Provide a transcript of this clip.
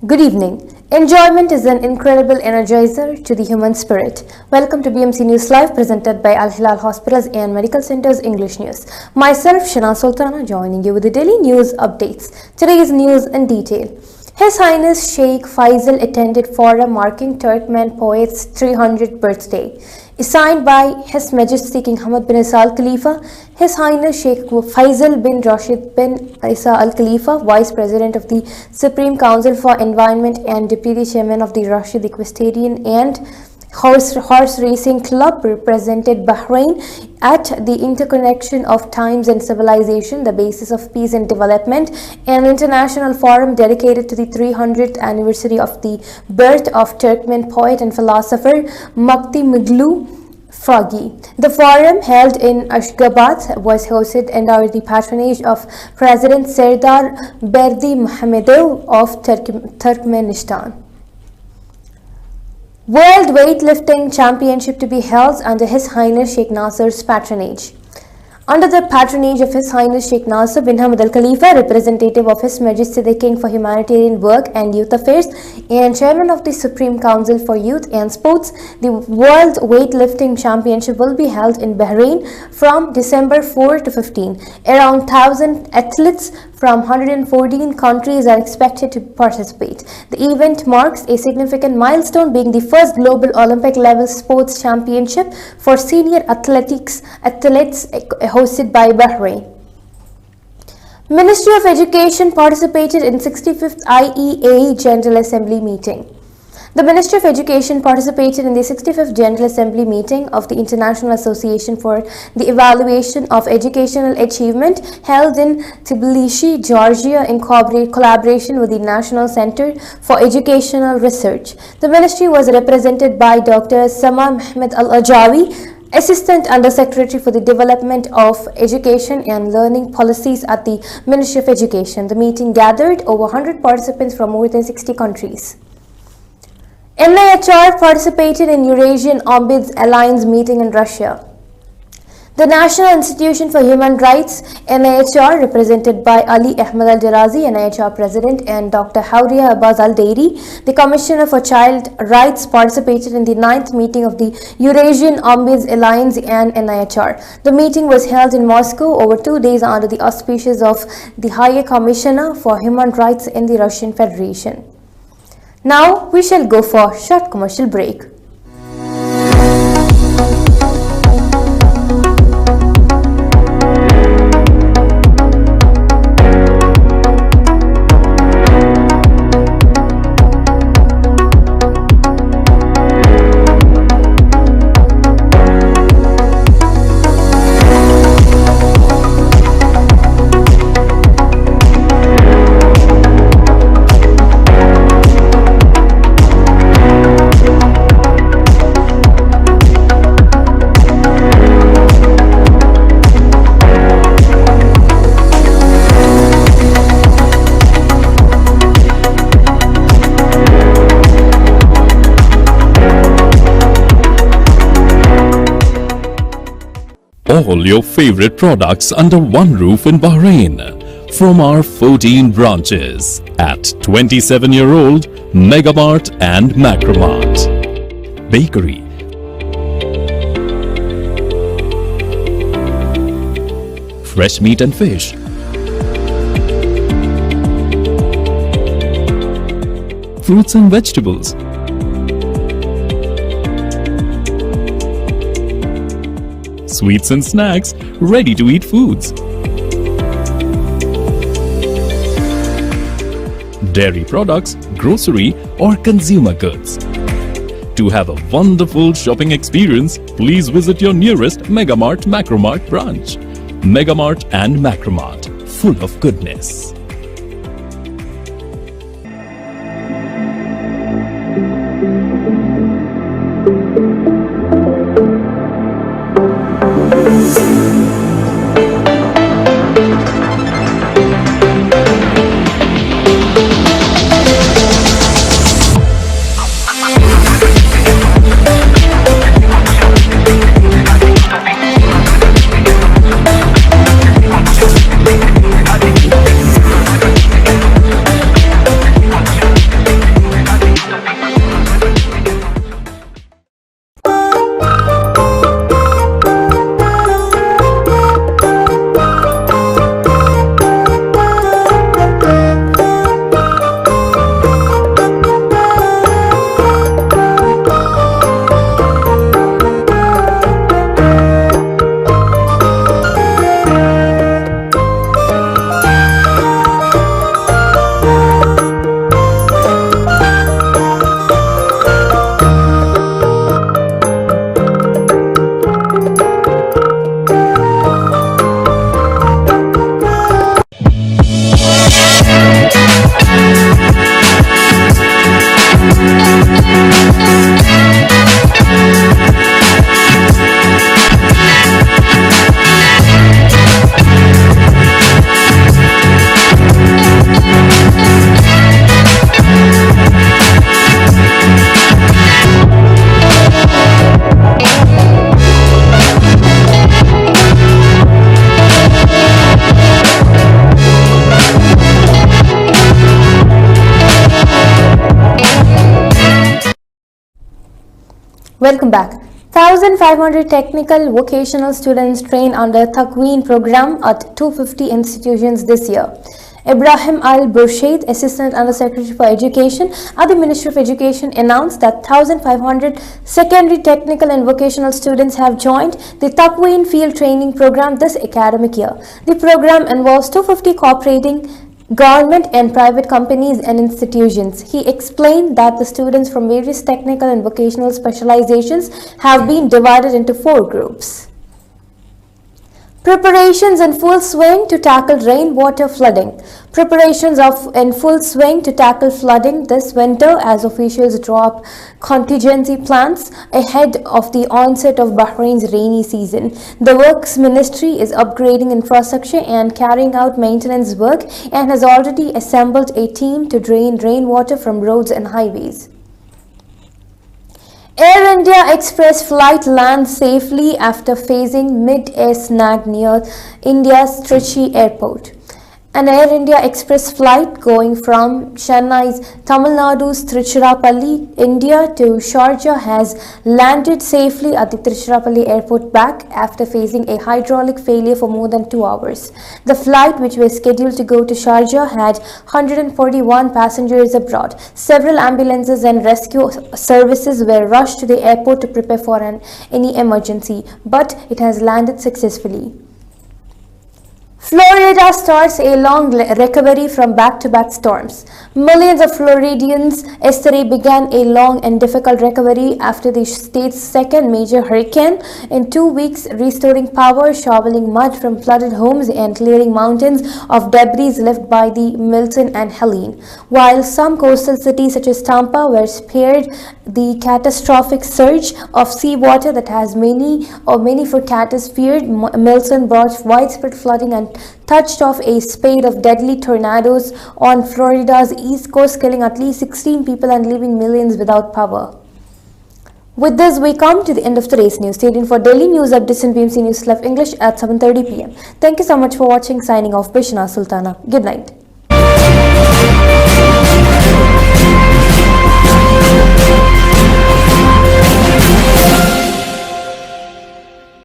Good evening. Enjoyment is an incredible energizer to the human spirit. Welcome to BMC News Live, presented by Al Hilal Hospitals and Medical Centers English News. Myself, Shana Sultana, joining you with the daily news updates. Today's news in detail. His Highness Sheikh Faisal attended forum marking Turkmen poet's 300th birthday. Signed by His Majesty King Hamad bin Isa Al Khalifa, His Highness Sheikh Faisal bin Rashid bin Isa Al Khalifa, Vice President of the Supreme Council for Environment and Deputy Chairman of the Rashid Equestrian and Horse Racing Club, represented Bahrain at the interconnection of times and civilization, the basis of peace and development, an international forum dedicated to the 300th anniversary of the birth of Turkmen poet and philosopher Makti Miglu Fragi. The forum, held in Ashgabat, was hosted under the patronage of President Serdar Berdi Muhamedov of Turkmenistan. World Weightlifting Championship to be held under His Highness Sheikh Nasser's patronage. Under the patronage of His Highness Sheikh Nasser bin Hamad Al Khalifa, representative of His Majesty the King for Humanitarian Work and Youth Affairs, and Chairman of the Supreme Council for Youth and Sports, the World Weightlifting Championship will be held in Bahrain from December 4 to 15. Around 1,000 athletes from 114 countries are expected to participate. The event marks a significant milestone, being the first global Olympic-level sports championship for senior athletes hosted by Bahrain. Ministry of Education participated in 65th IEA General Assembly meeting. The Ministry of Education participated in the 65th General Assembly meeting of the International Association for the Evaluation of Educational Achievement, held in Tbilisi, Georgia, in collaboration with the National Center for Educational Research. The ministry was represented by Dr. Sama Mehmet Al-Ajawi, Assistant Under Secretary for the Development of Education and Learning Policies at the Ministry of Education. The meeting gathered over 100 participants from more than 60 countries. NIHR participated in Eurasian Ombuds Alliance meeting in Russia. The National Institution for Human Rights, NIHR, represented by Ali Ahmed Al-Jarazi, NIHR President, and Dr. Hauria Abbas Al-Dairi, the Commissioner for Child Rights, participated in the 9th meeting of the Eurasian Ombuds Alliance and NIHR. The meeting was held in Moscow over 2 days under the auspices of the High Commissioner for Human Rights in the Russian Federation. Now we shall go for a short commercial break. All your favorite products under one roof in Bahrain from our 14 branches at 27-year-old Megamart and Macromart. Bakery, fresh meat and fish, fruits and vegetables, sweets and snacks, ready-to-eat foods, dairy products, grocery or consumer goods. To have a wonderful shopping experience, please visit your nearest Megamart Macromart branch. Megamart and Macromart, full of goodness. Welcome back. 1,500 technical vocational students trained under Takween program at 250 institutions this year. Ibrahim Al-Burshaid, Assistant Under-Secretary for Education at the Ministry of Education, announced that 1,500 secondary technical and vocational students have joined the Takween Field Training Program this academic year. The program involves 250 cooperating government and private companies and institutions. He explained that the students from various technical and vocational specializations have been divided into 4 groups. Preparations in full swing to tackle rainwater flooding. Preparations are in full swing to tackle flooding this winter as officials draw up contingency plans ahead of the onset of Bahrain's rainy season. The Works Ministry is upgrading infrastructure and carrying out maintenance work and has already assembled a team to drain rainwater from roads and highways. Air India Express flight lands safely after facing mid-air snag near India's Trichy airport. An Air India Express flight going from Chennai's Tamil Nadu's Tiruchirappalli, India to Sharjah has landed safely at the Tiruchirappalli airport back after facing a hydraulic failure for more than 2 hours. The flight, which was scheduled to go to Sharjah, had 141 passengers aboard. Several ambulances and rescue services were rushed to the airport to prepare for any emergency, but it has landed successfully. Florida starts a long recovery from back-to-back storms. Millions of Floridians yesterday began a long and difficult recovery after the state's second major hurricane in 2 weeks, restoring power, shoveling mud from flooded homes, and clearing mountains of debris left by the Milton and Helene. While some coastal cities such as Tampa were spared the catastrophic surge of seawater that has many forecasters feared, Milton brought widespread flooding and touched off a spate of deadly tornadoes on Florida's east coast, killing at least 16 people and leaving millions without power. With this, we come to the end of today's news. Stay tuned for daily news updates in BMC News Live English at 7:30 p.m. Thank you so much for watching. Signing off, Bishna Sultana. Good night.